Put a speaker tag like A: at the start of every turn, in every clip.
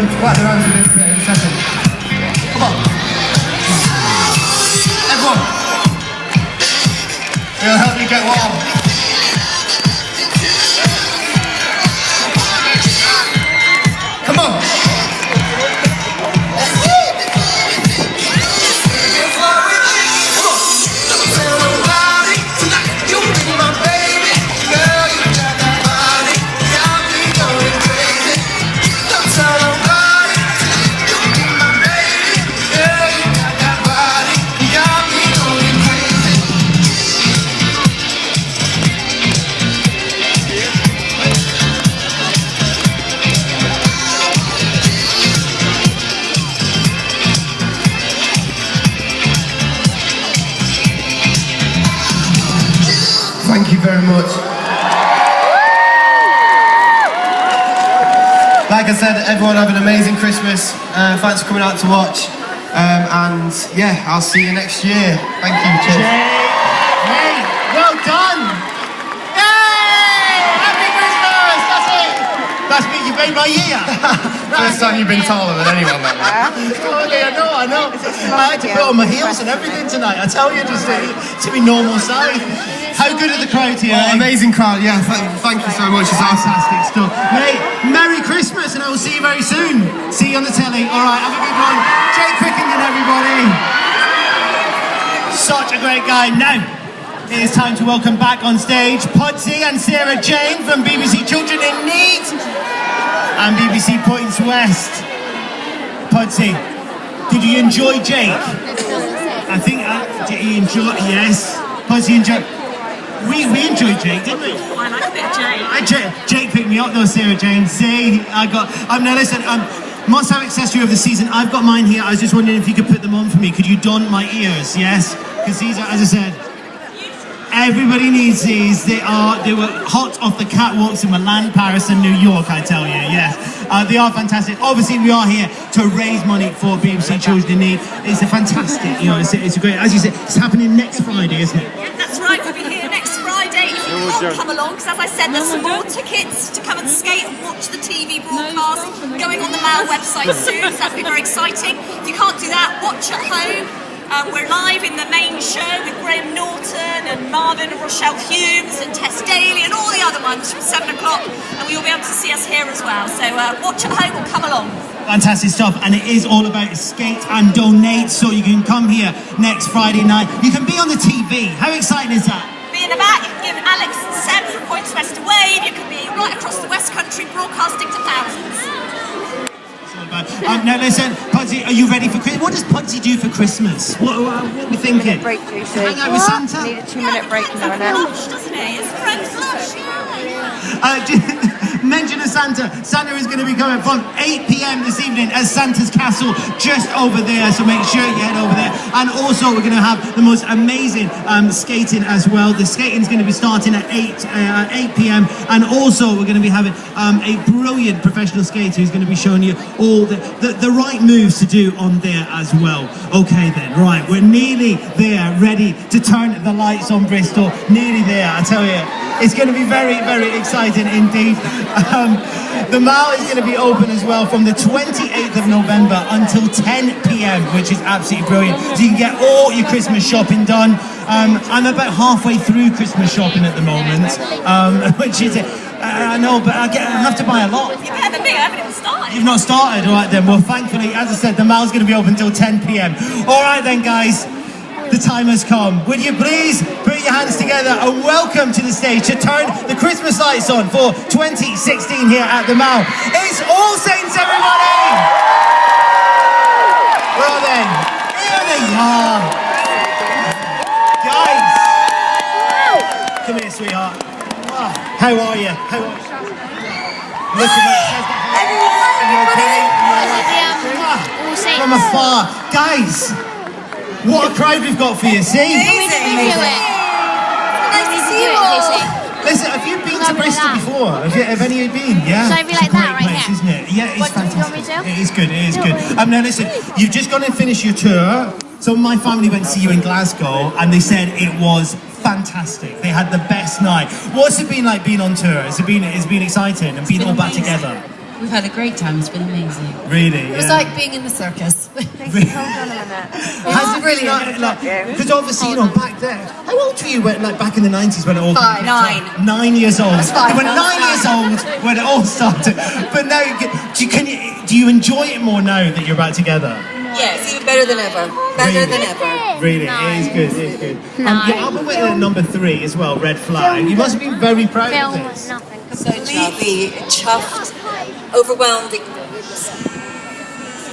A: them clap their hands for this bit in a second. Come on. Everyone. It'll help you get warm. Come on. Thank you very much. Like I said, everyone have an amazing Christmas. Thanks for coming out to watch. And yeah, I'll see you next year. Thank you. Cheers.
B: Hey, well done. Yay! Happy Christmas! That's it. That's me. You made my year.
A: First time you've been taller than anyone, man.
B: Totally, I know. I had to put on my heels and everything tonight. I tell you, just to be normal size. How good are the crowd here?
A: Oh, amazing crowd, yeah. Thank you so much. It's
B: fantastic stuff. Mate, Merry Christmas, and I will see you very soon. See you on the telly. All right, have a good one. Jake Crickenden, everybody. Such a great guy. Now, it is time to welcome back on stage Pudsey and Sarah Jane from BBC Children in Need and BBC Points West. Pudsey, did you enjoy Jake? I think did you enjoy? Yes. Pudsey enjoyed. We enjoyed Jake, didn't we?
C: I like a bit of Jake.
B: Jake picked me up though, Sarah Jane. See, now listen, must-have accessory of the season. I've got mine here. I was just wondering if you could put them on for me. Could you don my ears? Yes, because these are, as I said, everybody needs these. They were hot off the catwalks in Milan, Paris, and New York. I tell you, yes, they are fantastic. Obviously, we are here to raise money for BBC Children in Need. It's a fantastic, it's a great. As you said, it's happening next Friday, isn't it?
C: Yeah, that's right. We'll be here next Friday. If you can't come along, because as I said, there's some more tickets to come and skate and watch the TV broadcast going on the Mal website soon. So that'll be very exciting. If you can't do that, watch at home. We're live in the main show with Graham Norton and Marvin and Rochelle Humes and Tess Daly and all the other ones from 7 o'clock, and you'll be able to see us here as well. So watch at home or come along.
B: Fantastic stuff, and it is all about skate and donate, so you can come here next Friday night. You can be on the TV. How exciting is that?
C: Be in the back, you can give Alex and Seb from Points West a wave. You can be right across the West Country broadcasting to thousands.
B: Now listen, Pudsey, are you ready for Christmas? What does Pudsey do for Christmas? What are we thinking?
D: Break, Jacy.
B: Hang out with Santa?
D: Need a 2-minute break now.
C: Lunch, doesn't it? It's French lunch,
B: Mention of Santa. Santa is going to be coming from 8 p.m. this evening at Santa's Castle just over there, so make sure you head over there. And also we're going to have the most amazing skating as well. The skating is going to be starting at 8 p.m. and also we're going to be having a brilliant professional skater who's going to be showing you all the right moves to do on there as well. Okay then, right, we're nearly there, ready to turn the lights on Bristol. Nearly there, I tell you. It's going to be very, very exciting indeed. The Mall is going to be open as well from the 28th of November until 10 p.m, which is absolutely brilliant. So you can get all your Christmas shopping done. I'm about halfway through Christmas shopping at the moment, which is, I know, but I have to buy a lot.
C: You're better than me, I haven't even started.
B: You've not started? All right then. Well, thankfully, as I said, the Mall's going to be open until 10 p.m. All right then, guys. The time has come. Would you please put your hands together and welcome to the stage to turn the Christmas lights on for 2016 here at the Mall. It's All Saints, everybody! Well then, here they are. Guys! Come here, sweetheart. How are you? Look at that. Are you okay? From afar. Guys! What a crowd we've got for you, see?
C: Amazing. Nice to see you all.
B: Listen, have you been to Bristol before? Have any of you been? Yeah.
D: So it'd be like that right
B: place,
D: here.
B: isn't it? Yeah, it's fantastic.
D: Do you want me to?
B: It is good, it is good. Now listen, you've just gone and finished your tour. So my family went to see you in Glasgow and they said it was fantastic. They had the best night. What's it been like being on tour? It's been exciting and being all back together.
D: We've had a great time. It's been amazing.
B: Really?
E: It was like being in the circus.
B: Has it really because obviously, you know, back then, how old were you when, like, back in the 90s when it all
E: 5.
C: 9.
B: 9 years old.
E: That's 5.
B: You were 9 years old when it all started. But now, do you enjoy it more now that you're back together?
F: Yeah, it's even better than ever. Better than ever.
B: Really, it is good, it is good. Your album went in at number 3 as well, Red Flag. You must be very proud of this.
F: Completely chuffed, overwhelmed,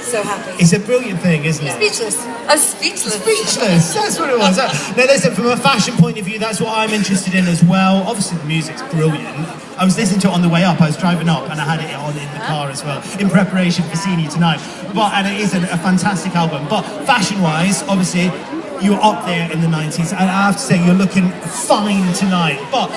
F: so happy.
B: It's a brilliant thing, isn't it?
F: Speechless. I'm speechless.
B: Speechless, that's what it was. Now listen, from a fashion point of view, that's what I'm interested in as well. Obviously the music's brilliant. I was listening to it on the way up, I was driving up and I had it on in the car as well, in preparation for seeing you tonight. And it is a fantastic album. But fashion-wise, obviously, you're up there in the 90s, and I have to say, you're looking fine tonight. But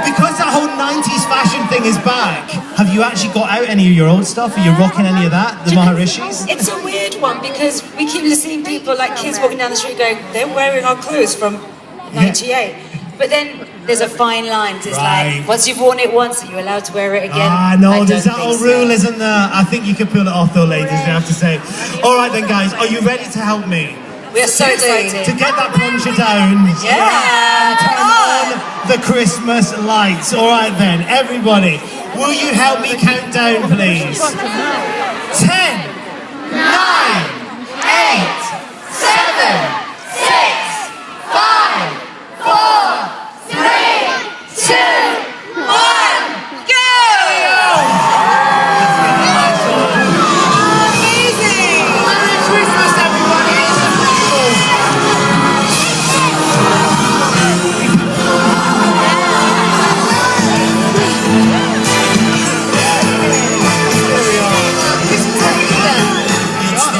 B: because that whole 90s fashion thing is back, have you actually got out any of your old stuff? Are you rocking any of that, the Maharishis?
F: It's a weird one because we keep seeing people, like kids walking down the street going, they're wearing our clothes from 98. But then there's a fine line. It's like, once you've worn it once, are you allowed to wear it again?
B: No, there's that old rule, isn't there? I think you can pull it off though, ladies, I have to say. All right then, guys, are you ready to help me?
F: We are so excited.
B: To get that plunger down.
F: Yeah.
B: And turn on the Christmas lights. All right then, everybody, will you help me count down, please? 10, 9, 8, 7, 6, 5, 4, 3, 2, 1, go! Amazing! Merry Christmas, everybody!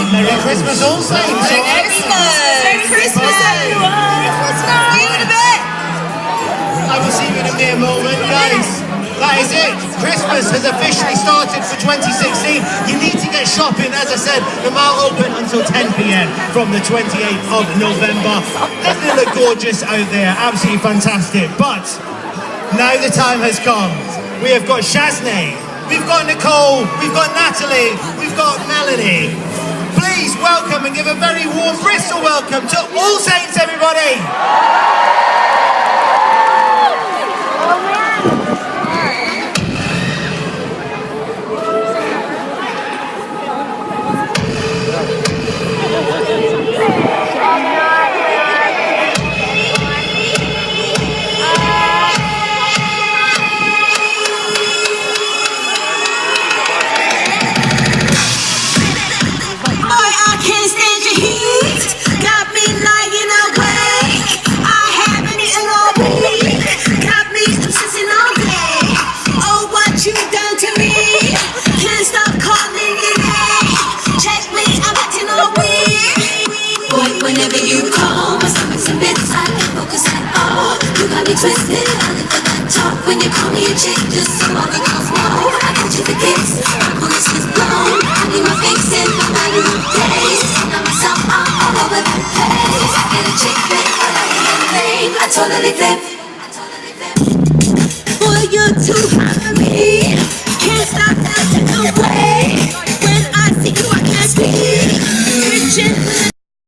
B: Merry Christmas all saints!
C: Merry Christmas, everyone! See you in a bit!
B: I will see you in a mere moment, guys. That is it. Christmas has officially started for 2016. You need to get shopping. As I said, the mall open until 10 p.m. from the 28th of November. Doesn't it look gorgeous out there? Absolutely fantastic. But now the time has come. We have got Shaznay, we've got Nicole, we've got Natalie, we've got Melanie. Please welcome and give a very warm Bristol welcome to All Saints, everybody!
G: Twisted, I live for that talk. When you call me a chick, just so all the girls know I got you the gifts, my bullets is blown. I need my fix in no matter of days. Now myself, I'm all over the place. I get a chick flip, but I ain't a thing. I totally flip. Boy, you're too hot.